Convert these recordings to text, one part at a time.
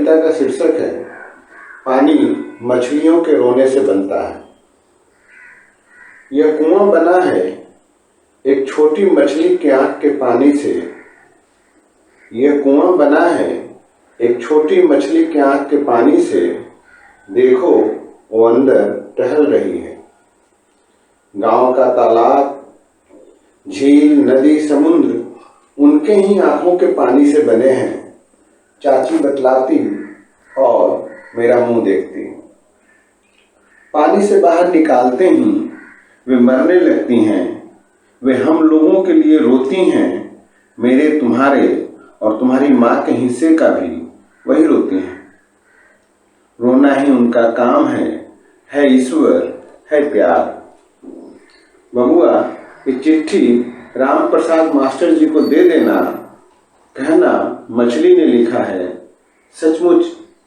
कविता का शीर्षक है पानी मछलियों के रोने से बनता है। यह कुआं बना है एक छोटी मछली की आंख के पानी से। यह कुआं बना है एक छोटी मछली की आंख के पानी से। देखो वो अंदर टहल रही है। गांव का तालाब, झील, नदी, समुद्र उनके ही आंखों के पानी से बने हैं। चाची बतलाती और मेरा मुंह देखती। पानी से बाहर निकालते ही वे मरने लगती हैं। वे हम लोगों के लिए रोती हैं। मेरे, तुम्हारे और तुम्हारी माँ के हिस्से का भी वही रोती हैं। रोना ही उनका काम है ईश्वर, है प्यार। बबुआ, ये चिट्ठी राम प्रसाद मास्टर जी को दे देना। कहना मछली ने लिखा है। सचमुच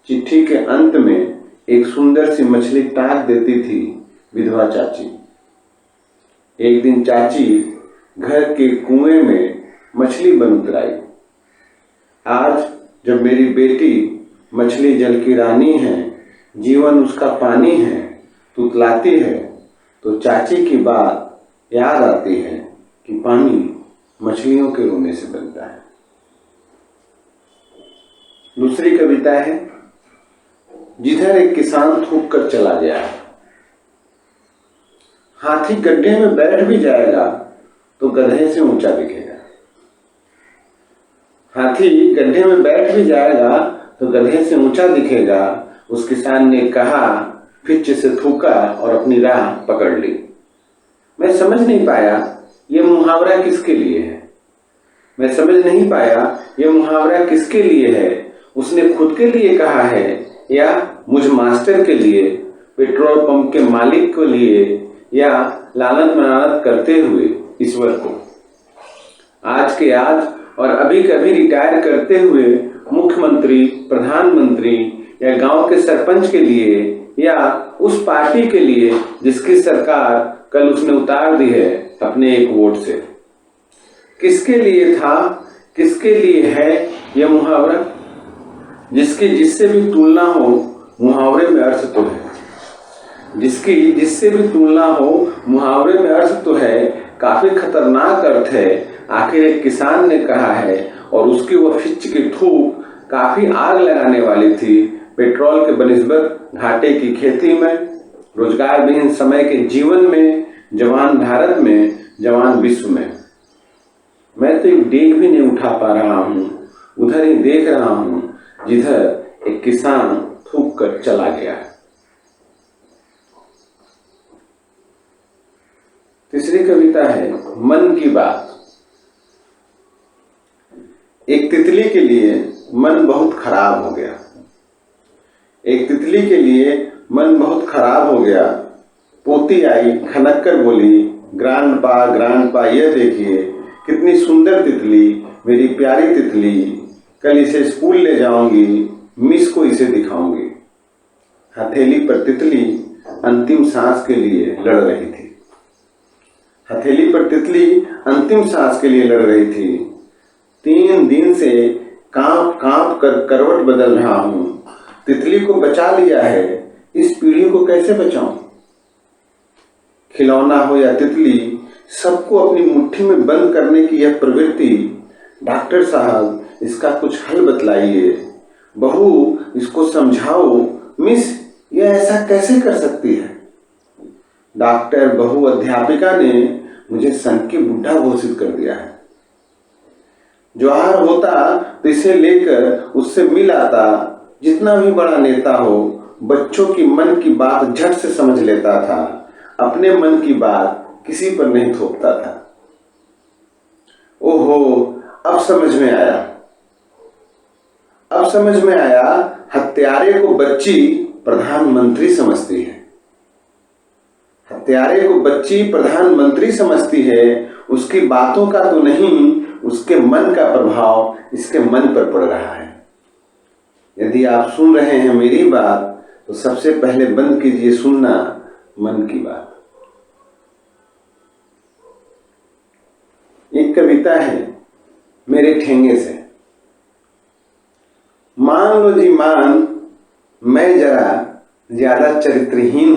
चिट्ठी के अंत में एक सुंदर सी मछली टाँग देती थी विधवा चाची। एक दिन चाची घर के कुएं में मछली बन उतर आई। आज जब मेरी बेटी मछली जल की रानी है, जीवन उसका पानी है, तुतलाती है, तो चाची की बात याद आती है कि पानी मछलियों के रोने से बनता है। दूसरी कविता है जिधर एक किसान थूक कर चला गया। हाथी गड्ढे में बैठ भी जाएगा तो गधे से ऊंचा दिखेगा। हाथी गड्ढे में बैठ भी जाएगा तो गधे से ऊंचा दिखेगा। उस किसान ने कहा, फिर से थूका और अपनी राह पकड़ ली। मैं समझ नहीं पाया ये मुहावरा किसके लिए है। मैं समझ नहीं पाया ये मुहावरा किसके लिए है। उसने खुद के लिए कहा है या मुझ मास्टर के लिए, पेट्रोल पंप के मालिक के लिए, या लालत मनालत करते हुए ईश्वर को। आज के आज और अभी कभी रिटायर करते हुए मुख्यमंत्री, प्रधानमंत्री या गांव के सरपंच के लिए, या उस पार्टी के लिए जिसकी सरकार कल उसने उतार दी है अपने एक वोट से। किसके लिए था, किसके लिए है यह मुहावरा? जिससे भी तुलना हो मुहावरे में अर्थ तो है। जिससे भी तुलना हो मुहावरे में अर्थ तो है। काफी खतरनाक अर्थ है। आखिर एक किसान ने कहा है और उसकी वह फिच की थूक काफी आग लगाने वाली थी। पेट्रोल के बनिस्बत घाटे की खेती में, रोजगार विहीन समय के जीवन में, जवान भारत में, जवान विश्व में। मैं तो एक डेग भी नहीं उठा पा रहा हूँ। उधर ही देख रहा हूँ जिधर एक किसान थूक कर चला गया। तीसरी कविता है मन की बात। एक तितली के लिए मन बहुत खराब हो गया। एक तितली के लिए मन बहुत खराब हो गया। पोती आई, खनक कर बोली, ग्रांडपा, यह देखिए कितनी सुंदर तितली, मेरी प्यारी तितली। कल इसे स्कूल ले जाऊंगी, मिस को इसे दिखाऊंगी। हथेली पर तितली अंतिम सांस के लिए लड़ रही थी। हथेली पर तितली अंतिम सांस के लिए लड़ रही थी। 3 दिन से कांप कांप कर करवट बदल रहा हूं। तितली को बचा लिया है, इस पीढ़ी को कैसे बचाऊं? खिलौना हो या तितली, सबको अपनी मुट्ठी में बंद करने की यह प्रवृत्ति। डॉक्टर साहब, इसका कुछ हल बतलाइए। बहू, इसको समझाओ। मिस, यह ऐसा कैसे कर सकती है? डॉक्टर, बहू, अध्यापिका ने मुझे सन की बुढ़ा घोषित कर दिया है। जवाहर होता तो इसे लेकर उससे मिल आता। जितना भी बड़ा नेता हो, बच्चों की मन की बात झट से समझ लेता था। अपने मन की बात किसी पर नहीं थोपता था। ओहो, अब समझ में आया। अब समझ में आया, हत्यारे को बच्ची प्रधानमंत्री समझती है। हत्यारे को बच्ची प्रधानमंत्री समझती है। उसकी बातों का तो नहीं, उसके मन का प्रभाव इसके मन पर पड़ रहा है। यदि आप सुन रहे हैं मेरी बात, तो सबसे पहले बंद कीजिए सुनना मन की बात। एक कविता है मेरे ठेंगे से। मान लो जी मान, मैं जरा ज्यादा चरित्रहीन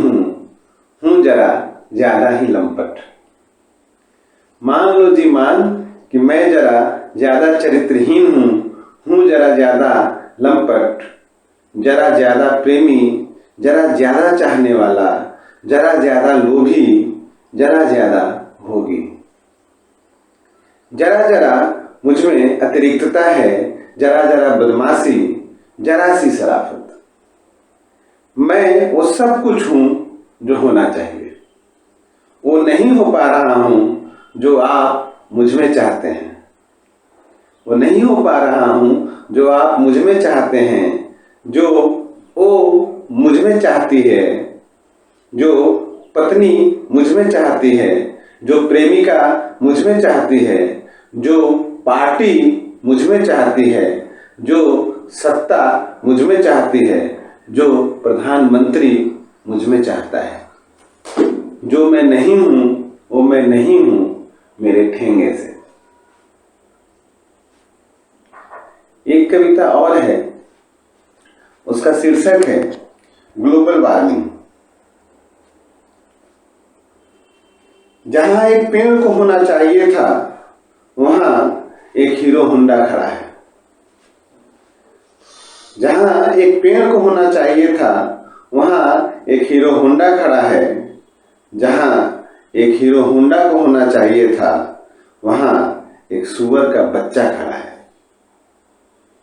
हूं जरा ज्यादा ही लंपट। मान लो जी मान कि मैं जरा ज्यादा चरित्रहीन हूं जरा ज्यादा लंपट, जरा ज्यादा प्रेमी, जरा ज्यादा चाहने वाला, जरा ज्यादा लोभी, जरा ज्यादा भोगी। जरा जरा मुझमें अतिरिक्तता है, जरा जरा बदमाशी, जरा सी शराफत। मैं वो सब कुछ हूं जो होना चाहिए, वो नहीं हो पा रहा हूं जो आप मुझ में चाहते हैं, वो नहीं हो पा रहा हूं जो आप मुझ में चाहते हैं, जो वो मुझ में चाहती है, जो पत्नी मुझ में चाहती है, जो प्रेमिका मुझ में चाहती है, जो पार्टी मुझ में चाहती है, जो सत्ता मुझ में चाहती है, जो प्रधानमंत्री मुझ में चाहता है। जो मैं नहीं हूं वो मैं नहीं हूं मेरे ठेंगे से। एक कविता और है, उसका शीर्षक है ग्लोबल वार्मिंग। जहां एक पेड़ को होना चाहिए था वहां एक हीरो होंडा खड़ा है। जहां एक पेड़ को होना चाहिए था वहां एक हीरो होंडा खड़ा है। जहां एक हीरो होंडा को होना चाहिए था वहां एक सूअर का बच्चा खड़ा है।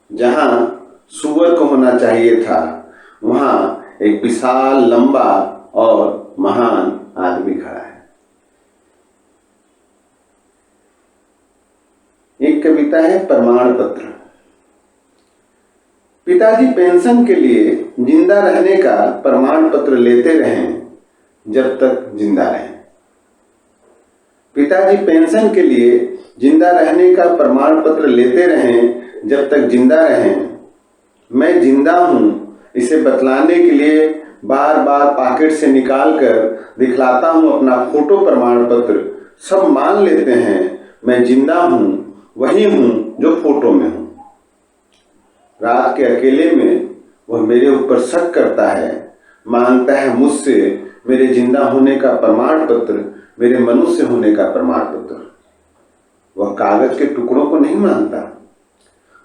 जहां सूअर को होना चाहिए था वहां एक विशाल, लंबा और महान आदमी खड़ा है। एक कविता है प्रमाण पत्र। पिताजी पेंशन के लिए जिंदा रहने का प्रमाण पत्र लेते रहें जब तक जिंदा रहें। पिताजी पेंशन के लिए जिंदा रहने का प्रमाण पत्र लेते रहें जब तक जिंदा रहें। मैं जिंदा हूं इसे बतलाने के लिए बार बार पॉकेट से निकालकर दिखलाता हूं अपना फोटो प्रमाण पत्र। सब मान लेते हैं मैं जिंदा हूं, वही हूं जो फोटो में हूं। रात के अकेले में वह मेरे ऊपर शक करता है, मांगता है मुझसे मेरे जिंदा होने का प्रमाण पत्र, मेरे मनुष्य होने का प्रमाण पत्र। वह कागज के टुकड़ों को नहीं मानता,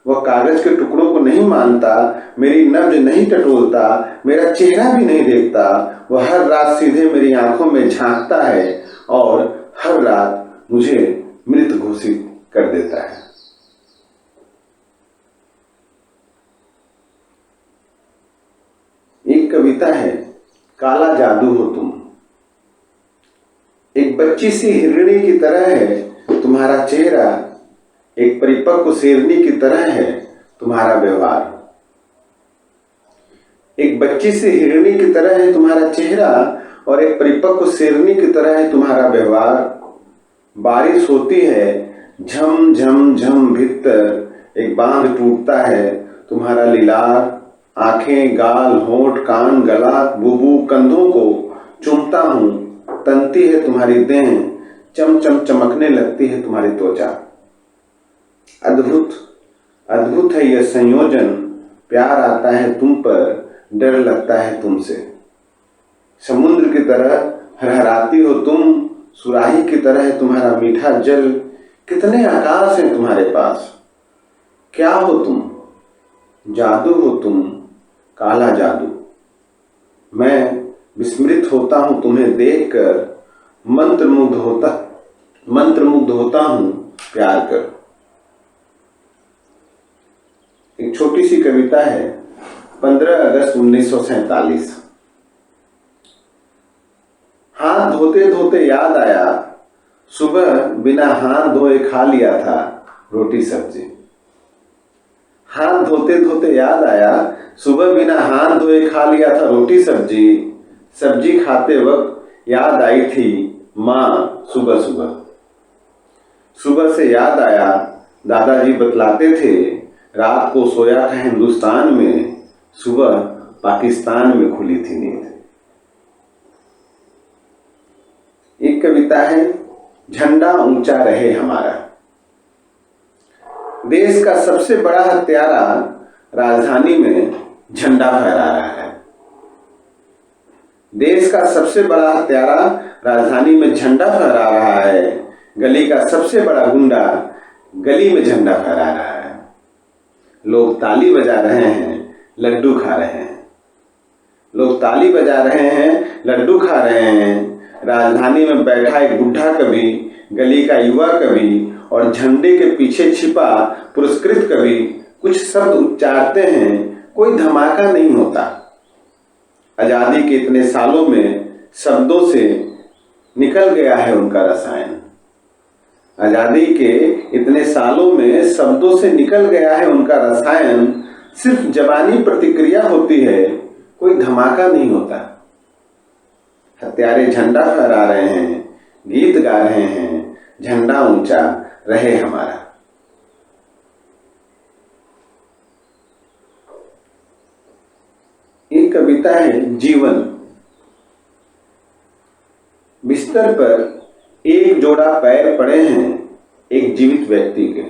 वह कागज के टुकड़ों को नहीं मानता, मेरी नब्ज नहीं टटोलता, मेरा चेहरा भी नहीं देखता। वह हर रात सीधे मेरी आंखों में झांकता है और हर रात मुझे मृत घोषित कर देता है। एक कविता है काला जादू हो तुम। एक बच्ची सी हिरणी की तरह है तुम्हारा चेहरा, एक परिपक्व शेरनी की तरह है तुम्हारा व्यवहार। एक बच्ची सी हिरणी की तरह है तुम्हारा चेहरा और एक परिपक्व शेरनी की तरह है तुम्हारा व्यवहार। बारिश होती है झम झम झम भीतर एक बांध टूटता है तुम्हारा लीलार। आंखें, गाल, होंठ, कान, गला, बुबू, कंधों को चूमता हूं, तनती है तुम्हारी देह, चम चम चमकने लगती है तुम्हारी त्वचा। अद्भुत अद्भुत है यह संयोजन, प्यार आता है तुम पर, डर लगता है तुमसे। समुद्र की तरह हरहराती हो तुम, सुराही की तरह है तुम्हारा मीठा जल। कितने आकाश हैं तुम्हारे पास, क्या हो तुम? जादू हो तुम, काला जादू। मैं विस्मृत होता हूं तुम्हें देखकर, मंत्रमुग्ध होता हूं प्यार कर। एक छोटी सी कविता है 15 अगस्त 1947। हाथ धोते धोते याद आया, सुबह बिना हाथ धोए खा लिया था रोटी सब्जी। हाथ धोते धोते याद आया, सुबह बिना हाथ धोए खा लिया था रोटी सब्जी। सब्जी खाते वक्त याद आई थी माँ सुबह सुबह। सुबह से याद आया दादाजी बतलाते थे, रात को सोया था हिंदुस्तान में, सुबह पाकिस्तान में खुली थी नींद। एक कविता है झंडा ऊंचा रहे हमारा। देश का सबसे बड़ा हत्यारा राजधानी में झंडा फहरा रहा है। देश का सबसे बड़ा हत्यारा राजधानी में झंडा फहरा रहा है। गली का सबसे बड़ा गुंडा गली में झंडा फहरा रहा है। लोग ताली बजा रहे हैं, लड्डू खा रहे हैं। लोग ताली बजा रहे हैं, लड्डू खा रहे हैं। राजधानी में बैठा एक बुढ़ा कवि, गली का युवा कवि और झंडे के पीछे छिपा पुरस्कृत कवि कुछ शब्द उच्चारते हैं। कोई धमाका नहीं होता। आजादी के इतने सालों में शब्दों से निकल गया है उनका रसायन। आजादी के इतने सालों में शब्दों से निकल गया है उनका रसायन। सिर्फ जबानी प्रतिक्रिया होती है, कोई धमाका नहीं होता। हत्यारे झंडा फहरा रहे हैं, गीत गा रहे हैं, झंडा ऊंचा रहे हमारा। एक कविता है जीवन। बिस्तर पर एक जोड़ा पैर पड़े हैं एक जीवित व्यक्ति के।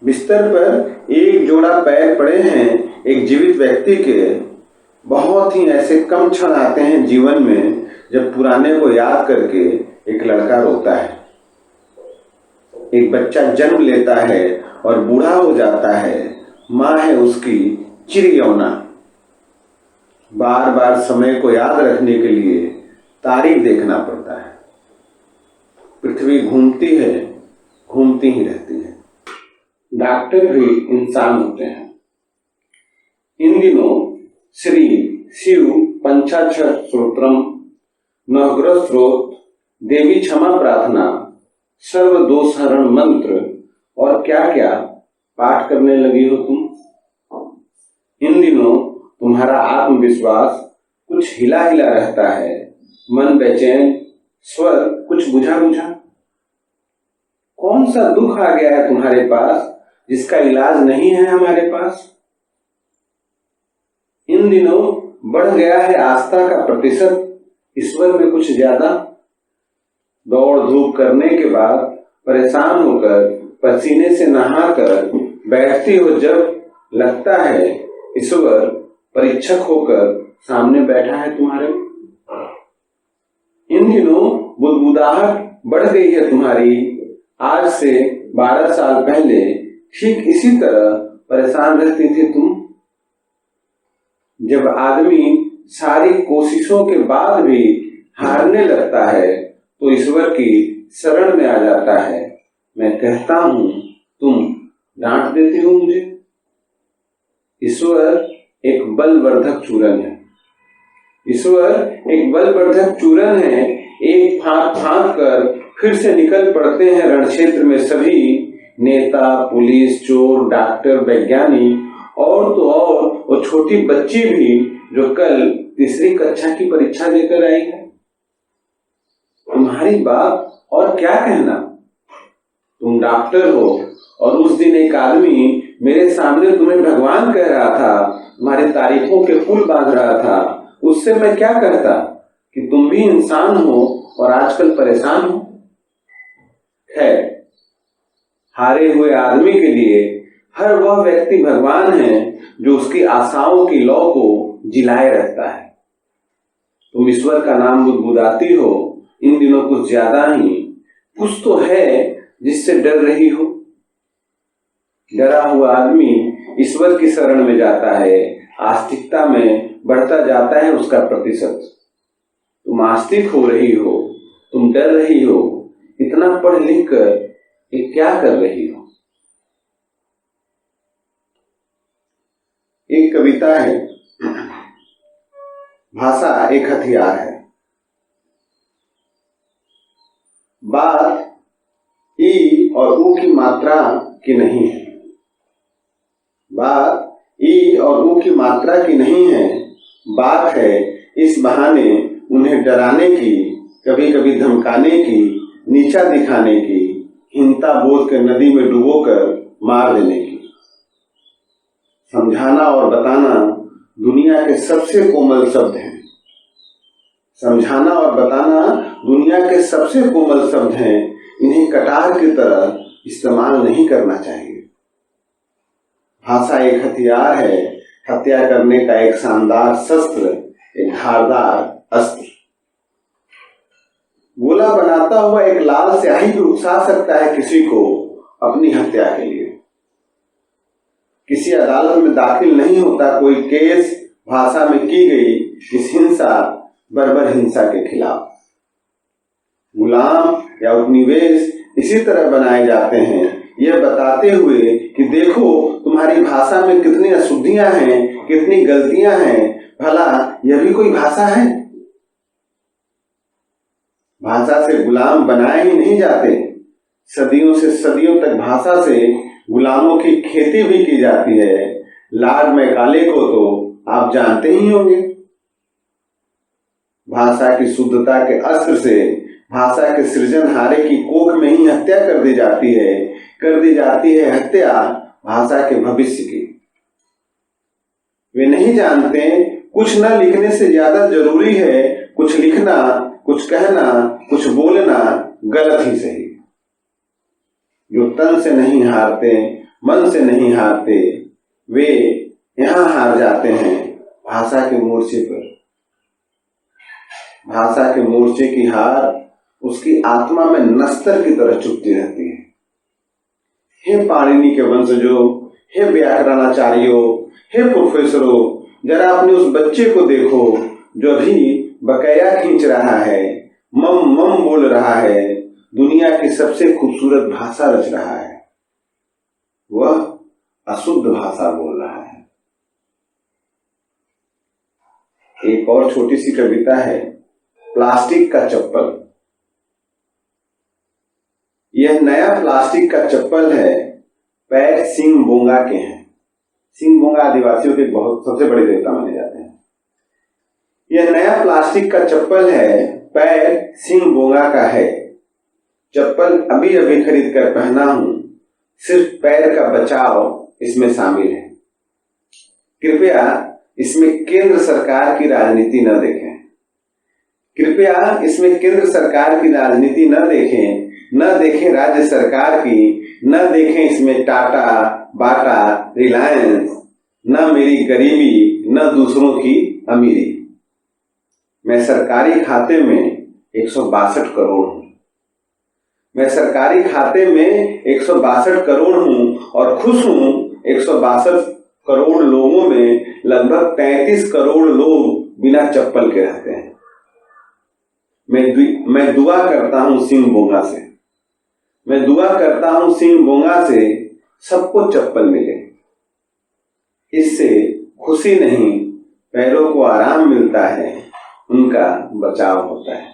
बिस्तर पर एक जोड़ा पैर पड़े हैं एक जीवित व्यक्ति के। बहुत ही ऐसे कम क्षण आते हैं जीवन में जब पुराने को याद करके एक लड़का रोता है। एक बच्चा जन्म लेता है और बूढ़ा हो जाता है। माँ है उसकी चिरयौना। बार बार समय को याद रखने के लिए तारीख देखना पड़ता है। पृथ्वी घूमती है, घूमती ही रहती है। डॉक्टर भी इंसान होते हैं। इन दिनों श्री शिव पंचाक्षर स्तोत्रम, नवग्रह स्त्रोत, देवी क्षमा प्रार्थना, सर्व दोषहरण मंत्र और क्या क्या पाठ करने लगी हो तुम। इन दिनों तुम्हारा आत्मविश्वास कुछ हिला हिला रहता है, मन बेचैन, स्वर कुछ बुझा बुझा। कौन सा दुख आ गया है तुम्हारे पास जिसका इलाज नहीं है हमारे पास। इन दिनों बढ़ गया है आस्था का प्रतिशत ईश्वर में कुछ ज्यादा। दौड़ धूप करने के बाद परेशान होकर पसीने से नहाकर बैठती हो जब, लगता है ईश्वर परीक्षक होकर सामने बैठा है तुम्हारे। इन दिनों बुदबुदाहट बढ़ गई है तुम्हारी। आज से 12 साल पहले ठीक इसी तरह परेशान रहती थी तुम। जब आदमी सारी कोशिशों के बाद भी हारने लगता है तो ईश्वर की शरण में आ जाता है। मैं कहता हूं, तुम डांट देती हो मुझे। ईश्वर एक बलवर्धक चूरन है। ईश्वर एक बलवर्धक चूरन है। एक फांक फांक कर फिर से निकल पड़ते हैं रण क्षेत्र में सभी नेता, पुलिस, चोर, डॉक्टर, वैज्ञानिक और तो और वो छोटी बच्ची भी जो कल तीसरी कक्षा की परीक्षा देकर आई है। तुम्हारी बात और क्या कहना। तुम डॉक्टर हो और उस दिन एक आदमी मेरे सामने तुम्हें भगवान कह रहा था, तुम्हारी तारीफों के फूल बांध रहा था। उससे मैं क्या कहता कि तुम भी इंसान हो और आजकल परेशान हो। खैर, हारे हुए आदमी के लिए हर वह व्यक्ति भगवान है जो उसकी आशाओं की लौ को जिलाए रखता है। तुम ईश्वर का नाम बुदबुदाती हो इन दिनों कुछ ज्यादा ही। कुछ तो है जिससे डर रही हो। डरा हुआ आदमी ईश्वर की शरण में जाता है। आस्तिकता में बढ़ता जाता है उसका प्रतिशत। तुम आस्तिक हो रही हो, तुम डर रही हो। इतना पढ़ लिख कर ये क्या कर रही हो। एक कविता है, भाषा एक हथियार है। बात ई और ऊ की मात्रा की नहीं है। बात ई और ऊ की मात्रा की नहीं है। बात है इस बहाने उन्हें डराने की, कभी कभी धमकाने की, नीचा दिखाने की, हीनता बोध कर नदी में डुबोकर मार देने की। समझाना और बताना दुनिया के सबसे कोमल शब्द हैं। समझाना और बताना दुनिया के सबसे कोमल शब्द हैं। इन्हें कटार की तरह इस्तेमाल नहीं करना चाहिए। भाषा एक हथियार है, हत्या करने का एक शानदार शस्त्र, एक धारदार अस्त्र। गोला बनाता हुआ एक लाल स्याही भी उकसा सकता है किसी को अपनी हत्या के लिए। किसी अदालत में दाखिल नहीं होता कोई केस भाषा में की गई इस हिंसा, बर्बर हिंसा के खिलाफ। गुलाम या उपनिवेश इसी तरह बनाए जाते हैं, यह बताते हुए कि देखो तुम्हारी भाषा में कितनी अशुद्धियां हैं, कितनी गलतियां हैं, भला यह भी कोई भाषा है? भाषा से गुलाम बनाए ही नहीं जाते, सदियों से सदियों तक भाषा से गुलामों की खेती भी की जाती है। लॉर्ड मैकाले को तो आप जानते ही होंगे। भाषा की शुद्धता के अस्त्र से भाषा के सृजनहारे की कोख में ही हत्या कर दी जाती है हत्या भाषा के भविष्य की। वे नहीं जानते कुछ न लिखने से ज्यादा जरूरी है कुछ लिखना, कुछ कहना, कुछ बोलना, गलत ही सही। जो तन से नहीं हारते, मन से नहीं हारते, वे यहां हार जाते हैं भाषा के मोर्चे पर। भाषा के मोर्चे की हार उसकी आत्मा में नस्तर की तरह चुभती रहती है। हे पाणिनि के वंशजों, हे व्याकरणाचार्यों, हे प्रोफेसरों, जरा अपने उस बच्चे को देखो जो अभी बकैया खींच रहा है, मम मम बोल रहा है, दुनिया की सबसे खूबसूरत भाषा रच रहा है। वह अशुद्ध भाषा बोल रहा है। एक और छोटी सी कविता है, प्लास्टिक का चप्पल। यह नया प्लास्टिक का चप्पल है, पैर सिंह बोंगा के हैं। सिंह बोंगा आदिवासियों के बहुत सबसे बड़े देवता माने जाते हैं। यह नया प्लास्टिक का चप्पल है, पैर सिंह बोंगा का है। चप्पल अभी अभी खरीद कर पहना हूं, सिर्फ पैर का बचाव इसमें शामिल है। कृपया इसमें केंद्र सरकार की राजनीति न देखें। कृपया इसमें केंद्र सरकार की राजनीति न देखें राज्य सरकार की, न देखें इसमें टाटा, बाटा, रिलायंस, न मेरी गरीबी, न दूसरों की अमीरी। मैं सरकारी खाते में 162 करोड़ हूं। मैं सरकारी खाते में 162 करोड़ हूं और खुश हूं। 162 करोड़ लोगों में लगभग 33 करोड़ लोग बिना चप्पल के रहते हैं। मैं दुआ करता हूं सिंह बोंगा से, मैं दुआ करता हूं सिंह बोंगा से सबको चप्पल मिले। इससे खुशी नहीं, पैरों को आराम मिलता है, उनका बचाव होता है।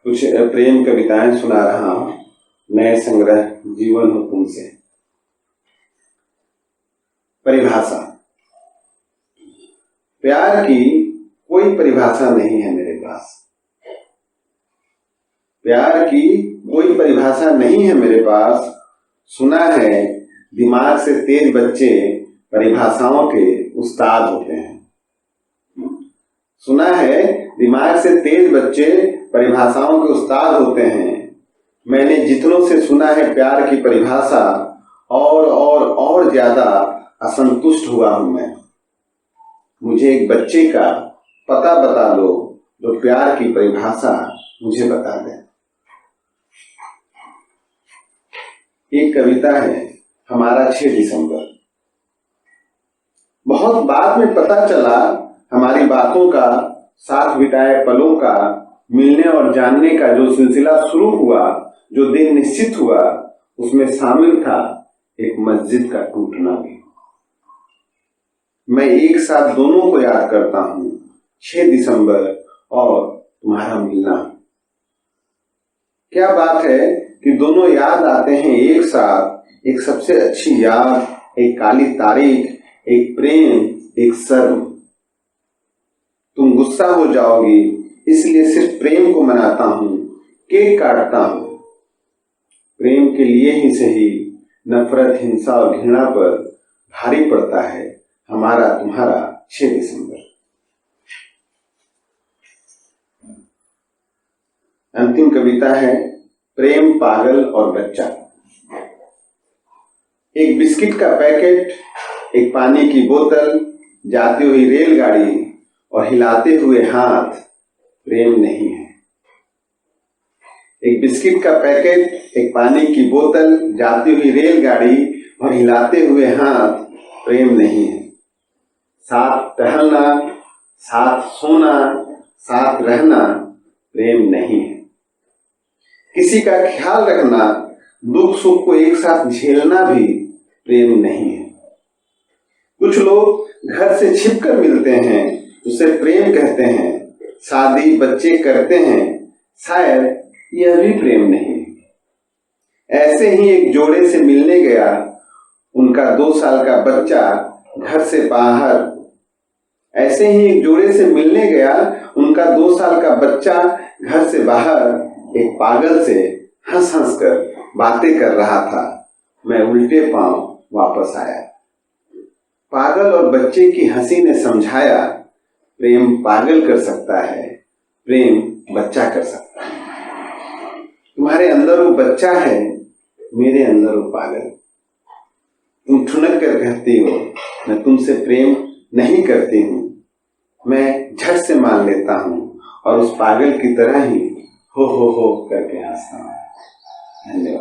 कुछ प्रेम कविताएं सुना रहा हूं, नए संग्रह जीवन हो तुमसे। परिभाषा। प्यार की कोई परिभाषा नहीं है मेरे पास। प्यार की कोई परिभाषा नहीं है मेरे पास। सुना है दिमाग से तेज बच्चे परिभाषाओं के उस्ताद होते हैं। सुना है दिमाग से तेज बच्चे परिभाषाओं के उस्ताद होते हैं। मैंने जितनों से सुना है प्यार की परिभाषा, और ज्यादा असंतुष्ट हुआ हूं मैं। मुझे एक बच्चे का पता बता दो जो प्यार की परिभाषा मुझे बता दे। एक कविता है, हमारा 6 दिसंबर। बहुत बाद में पता चला हमारी बातों का, साथ बिताए पलों का, मिलने और जानने का जो सिलसिला शुरू हुआ, जो दिन निश्चित हुआ, उसमें शामिल था एक मस्जिद का टूटना भी। मैं एक साथ दोनों को याद करता हूं, 6 दिसंबर और तुम्हारा मिलना। क्या बात है कि दोनों याद आते हैं एक साथ, एक सबसे अच्छी याद, एक काली तारीख, एक प्रेम, एक शर्म। तुम गुस्सा हो जाओगी, इसलिए सिर्फ प्रेम को मनाता हूं, केक काटता हूं। प्रेम के लिए ही सही, नफरत, हिंसा और घृणा पर भारी पड़ता है हमारा तुम्हारा 6 दिसंबर। अंतिम कविता है, प्रेम, पागल और बच्चा। एक बिस्किट का पैकेट, एक पानी की बोतल, जाती हुई रेलगाड़ी और हिलाते हुए हाथ प्रेम नहीं है। एक बिस्किट का पैकेट, एक पानी की बोतल, जाती हुई रेलगाड़ी और हिलाते हुए हाथ प्रेम नहीं है। साथ टहलना, साथ सोना, साथ रहना प्रेम नहीं है। किसी का ख्याल रखना, दुख सुख को एक साथ झेलना भी प्रेम नहीं है। कुछ लोग घर से छिपकर मिलते हैं, उसे प्रेम कहते हैं। शादी बच्चे करते हैं, शायद यह भी प्रेम नहीं है। ऐसे ही एक जोड़े से मिलने गया उनका 2 साल का बच्चा घर से बाहर ऐसे ही एक जोड़े से मिलने गया उनका 2 साल का बच्चा घर से बाहर एक पागल से हंस हंस कर बातें कर रहा था। मैं उल्टे पांव वापस आया। पागल और बच्चे की हंसी ने समझाया, प्रेम पागल कर सकता है, प्रेम बच्चा कर सकता है। तुम्हारे अंदर वो बच्चा है, मेरे अंदर वो पागल। तुम ठुनक कर कहती हो मैं तुमसे प्रेम नहीं करती हूँ, मैं झट से मान लेता हूँ और उस पागल की तरह ही हो करके हंसता हूँ। धन्यवाद।